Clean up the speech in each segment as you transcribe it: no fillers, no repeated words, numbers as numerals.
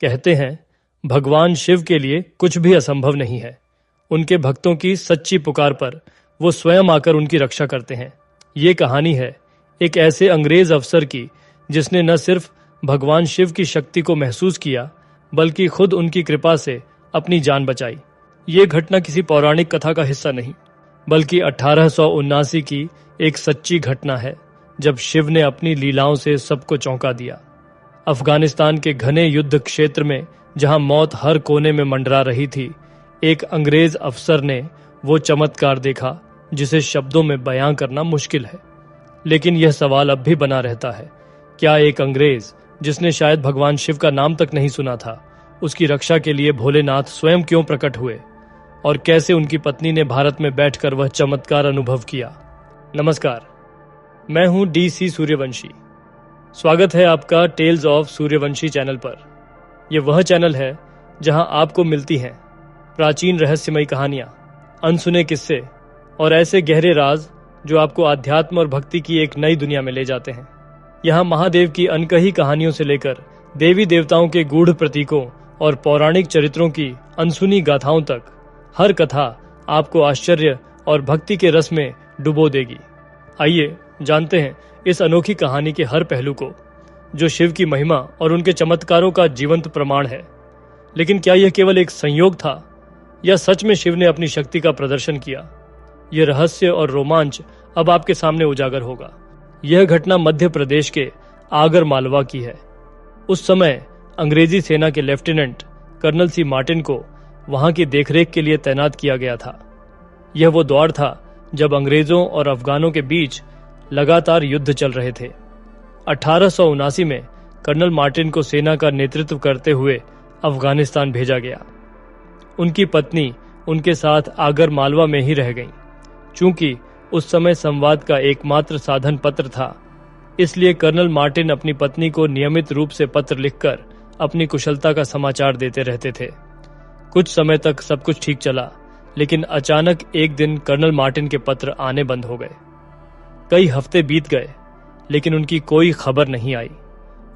कहते हैं, भगवान शिव के लिए कुछ भी असंभव नहीं है। उनके भक्तों की सच्ची पुकार पर वो स्वयं आकर उनकी रक्षा करते हैं। ये कहानी है एक ऐसे अंग्रेज अफसर की जिसने न सिर्फ भगवान शिव की शक्ति को महसूस किया, बल्कि खुद उनकी कृपा से अपनी जान बचाई। ये घटना किसी पौराणिक कथा का हिस्सा नहीं, बल्कि 1879 की एक सच्ची घटना है, जब शिव ने अपनी लीलाओं से सबको चौंका दिया। अफगानिस्तान के घने युद्ध क्षेत्र में, जहां मौत हर कोने में मंडरा रही थी, एक अंग्रेज अफसर ने वो चमत्कार देखा जिसे शब्दों में बयां करना मुश्किल है। लेकिन यह सवाल अब भी बना रहता है, क्या एक अंग्रेज जिसने शायद भगवान शिव का नाम तक नहीं सुना था, उसकी रक्षा के लिए भोलेनाथ स्वयं क्यों प्रकट हुए, और कैसे उनकी पत्नी ने भारत में बैठकर वह चमत्कार अनुभव किया। नमस्कार, मैं हूं DC सूर्यवंशी। स्वागत है आपका टेल्स ऑफ सूर्यवंशी चैनल पर। यह वह चैनल है जहां आपको मिलती हैं प्राचीन रहस्यमयी कहानियां, अनसुने किस्से और ऐसे गहरे राज जो आपको आध्यात्म और भक्ति की एक नई दुनिया में ले जाते हैं। यहाँ महादेव की अनकही कहानियों से लेकर देवी देवताओं के गूढ़ प्रतीकों और पौराणिक चरित्रों की अनसुनी गाथाओं तक, हर कथा आपको आश्चर्य और भक्ति के रस में डुबो देगी। आइए जानते हैं इस अनोखी कहानी के हर पहलू को, जो शिव की महिमा और उनके चमत्कारों का जीवंत प्रमाण है। लेकिन क्या यह केवल एक संयोग था, या सच में शिव ने अपनी शक्ति का प्रदर्शन किया? यह रहस्य और रोमांच अब आपके सामने उजागर होगा। यह घटना मध्य प्रदेश के आगर मालवा की है। उस समय अंग्रेजी सेना के लेफ्टिनेंट कर्नल C. मार्टिन को वहां की देखरेख के लिए तैनात किया गया था। यह वो दौर था जब अंग्रेजों और अफगानों के बीच लगातार युद्ध चल रहे थे। 1879 में कर्नल मार्टिन को सेना का नेतृत्व करते हुए अफगानिस्तान भेजा गया। उनकी पत्नी उनके साथ आगर मालवा में ही रह गईं। चूंकि उस समय संवाद का एकमात्र साधन पत्र था, इसलिए कर्नल मार्टिन अपनी पत्नी को नियमित रूप से पत्र लिखकर अपनी कुशलता का समाचार देते रहते थे। कुछ समय तक सब कुछ ठीक चला, लेकिन अचानक एक दिन कर्नल मार्टिन के पत्र आने बंद हो गए। कई हफ्ते बीत गए, लेकिन उनकी कोई खबर नहीं आई।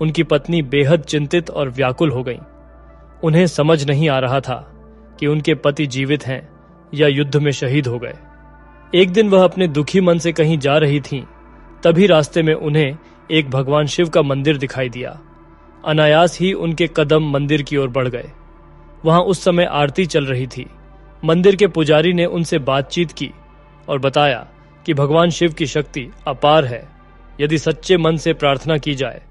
उनकी पत्नी बेहद चिंतित और व्याकुल हो गईं। उन्हें समझ नहीं आ रहा था कि उनके पति जीवित हैं या युद्ध में शहीद हो गए। एक दिन वह अपने दुखी मन से कहीं जा रही थीं, तभी रास्ते में उन्हें एक भगवान शिव का मंदिर दिखाई दिया। अनायास ही उनके कदम मंदिर की ओर बढ़ गए। वहां उस समय आरती चल रही थी। मंदिर के पुजारी ने उनसे बातचीत की और बताया कि भगवान शिव की शक्ति अपार है। यदि सच्चे मन से प्रार्थना की जाए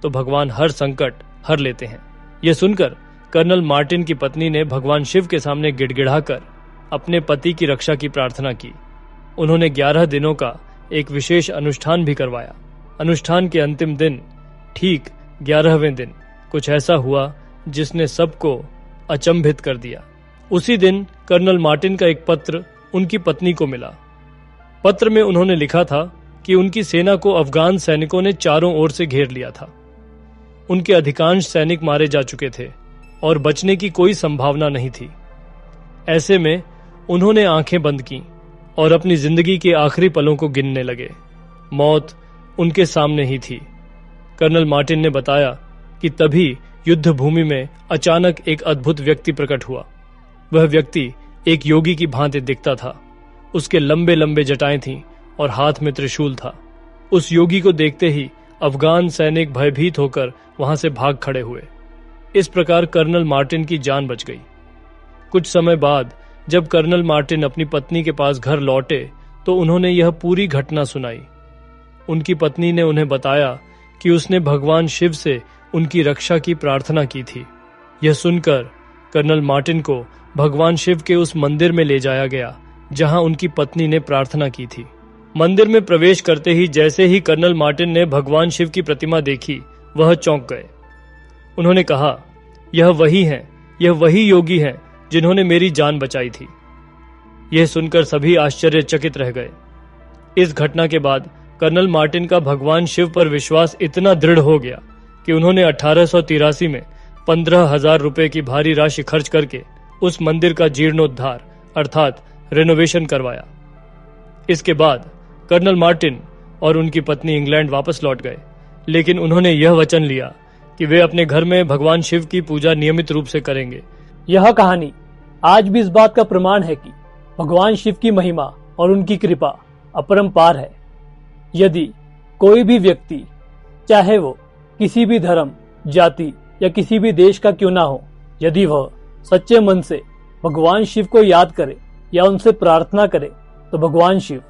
तो भगवान हर संकट हर लेते हैं। यह सुनकर कर्नल मार्टिन की पत्नी ने भगवान शिव के सामने गिड़गिड़ाकर अपने पति की रक्षा की प्रार्थना की। उन्होंने 11 दिनों का एक विशेष अनुष्ठान भी करवाया। अनुष्ठान के अंतिम दिन, ठीक 11वें दिन, कुछ ऐसा हुआ जिसने सबको अचंभित कर दिया। उसी दिन कर्नल मार्टिन का एक पत्र उनकी पत्नी को मिला। पत्र में उन्होंने लिखा था कि उनकी सेना को अफगान सैनिकों ने चारों ओर से घेर लिया था। उनके अधिकांश सैनिक मारे जा चुके थे और बचने की कोई संभावना नहीं थी। ऐसे में उन्होंने आंखें बंद की और अपनी जिंदगी के आखिरी पलों को गिनने लगे। मौत उनके सामने ही थी। कर्नल मार्टिन ने बताया कि तभी युद्ध भूमि में अचानक एक अद्भुत व्यक्ति प्रकट हुआ। वह व्यक्ति एक योगी की भांति दिखता था। उसके लंबे लंबे जटाएं थीं और हाथ में त्रिशूल था। उस योगी को देखते ही अफगान सैनिक भयभीत होकर वहां से भाग खड़े हुए। इस प्रकार कर्नल मार्टिन की जान बच गई। कुछ समय बाद जब कर्नल मार्टिन अपनी पत्नी के पास घर लौटे तो उन्होंने यह पूरी घटना सुनाई। उनकी पत्नी ने उन्हें बताया कि उसने भगवान शिव से उनकी रक्षा की प्रार्थना की थी। यह सुनकर कर्नल मार्टिन को भगवान शिव के उस मंदिर में ले जाया गया जहां उनकी पत्नी ने प्रार्थना की थी। मंदिर में प्रवेश करते ही जैसे ही कर्नल मार्टिन ने भगवान शिव की प्रतिमा देखी, वह चौंक गए। उन्होंने कहा, यह वही हैं, यह वही योगी हैं जिन्होंने मेरी जान बचाई थी। यह सुनकर सभी आश्चर्यचकित रह गए। इस घटना के बाद कर्नल मार्टिन का भगवान शिव पर विश्वास इतना दृढ़ हो गया कि उन्होंने 1883 में 15,000 रुपए की भारी राशि खर्च करके उस मंदिर का जीर्णोद्धार अर्थात रेनोवेशन करवाया। इसके बाद कर्नल मार्टिन और उनकी पत्नी इंग्लैंड वापस लौट गए, लेकिन उन्होंने यह वचन लिया कि वे अपने घर में भगवान शिव की पूजा नियमित रूप से करेंगे। यह कहानी आज भी इस बात का प्रमाण है कि भगवान शिव की महिमा और उनकी कृपा अपरंपार है। यदि कोई भी व्यक्ति, चाहे वो किसी भी धर्म, जाति या किसी भी देश का क्यों ना हो, यदि वह सच्चे मन से भगवान शिव को याद करे या उनसे प्रार्थना करे, तो भगवान शिव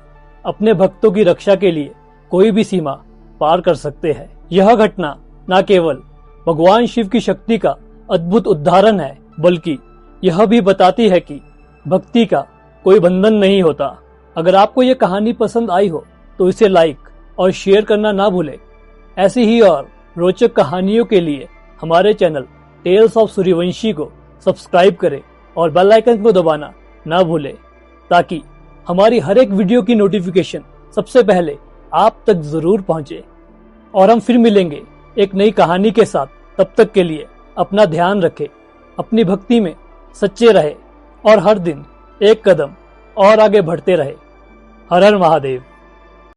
अपने भक्तों की रक्षा के लिए कोई भी सीमा पार कर सकते हैं। यह घटना न केवल भगवान शिव की शक्ति का अद्भुत उदाहरण है, बल्कि यह भी बताती है कि भक्ति का कोई बंधन नहीं होता। अगर आपको यह कहानी पसंद आई हो तो इसे लाइक और शेयर करना ना भूले। ऐसी ही और रोचक कहानियों के लिए हमारे चैनल टेल्स ऑफ सूर्यवंशी को सब्सक्राइब करें और बेल आइकन को दबाना ना भूले, ताकि हमारी हर एक वीडियो की नोटिफिकेशन सबसे पहले आप तक जरूर पहुंचे। और हम फिर मिलेंगे एक नई कहानी के साथ। तब तक के लिए अपना ध्यान रखें, अपनी भक्ति में सच्चे रहे और हर दिन एक कदम और आगे बढ़ते रहे। हर हर महादेव।